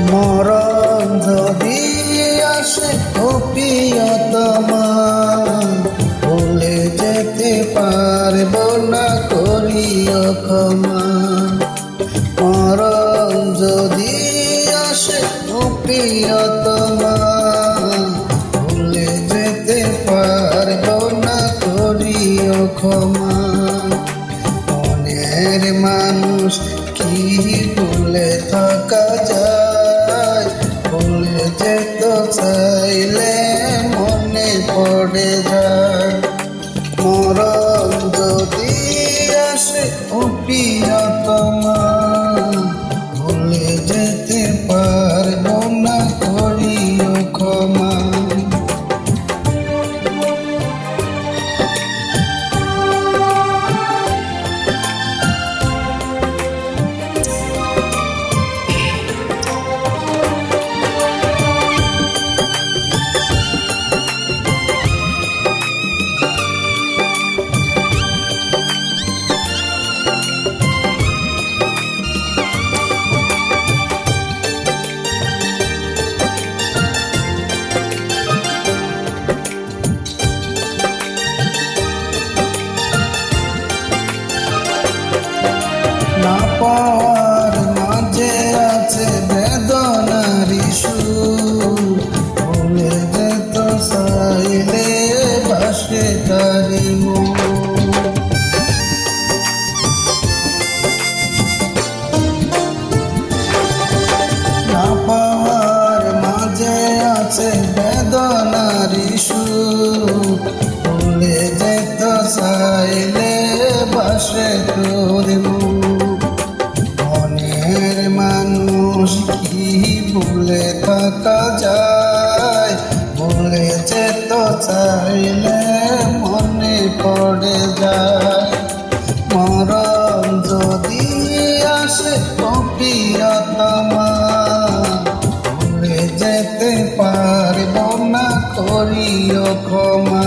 মরণ যদি আসে ও প্রিয়তমা, ভুলে যেতে পারবো না, করিও ক্ষমা। মরণ যদি আসে ও প্রিয়তমা, ভুলে যেতে পারবো না, করিও ক্ষমা। মনের মানুষ কি ভুলে থাকা যায়, ভুলে যেতে চাইলে মনে পড়ে যায়। মরণ যদি আসে ও প্রিয়তমা, ভুলে যেতে পারবো না, করিও ক্ষমা। না পাওয়ার মাঝে আছে বেদনারি সুর, ভুলে যেত চাইলে ভাসে তারি মন। না পাওয়ার মাঝে আছে বেদনারি সুর, ভুলে যেত চাইলে ভাসে তোর মন। মনের মানুষ কি ভুলে থাকা যায়, ভুলে যেতে চাইলে মনে পড়ে যায়। মরণ যদি আসে ও প্রিয়তমা, ভুলে যেতে পারবো না, করিও ক্ষমা।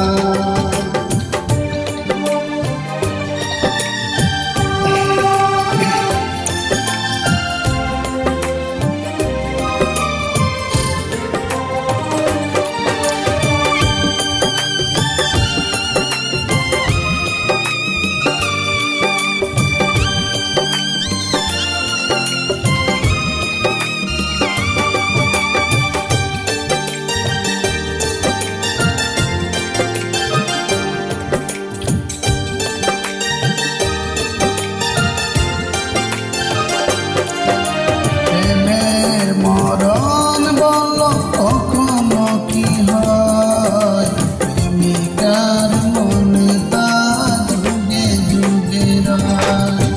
মরণ বলো কখনো কি হয়, প্রেমিকার মনে তা যুগে যুগে রয়।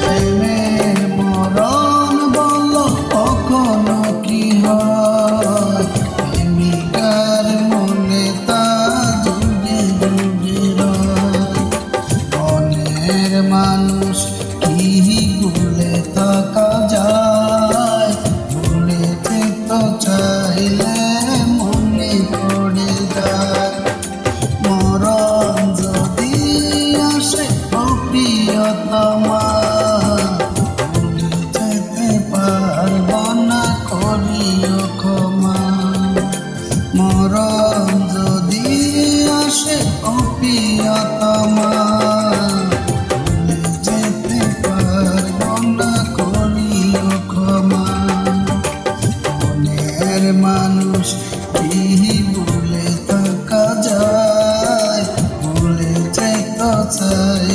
প্রেমের মরণ বলো কখনো কি হয়, প্রেমিকার মনে তা যুগে যুগে রয়। মনের মানুষ কি ভুলে থাকা যায়, ভুলে যেতে চাইলে মনে পড়ে যায়। মরণ যদি আসে ও প্রিয়তমা, ভুলে যেতে পারবো না, করিও ক্ষমা। মরণ যদি আসে ও প্রিয়তমা, ভুলে যেতে পারবো না, করিও ক্ষমা। মনের মানুষ কি ভুলে থাকা যায়, ভুলে যেতে চাই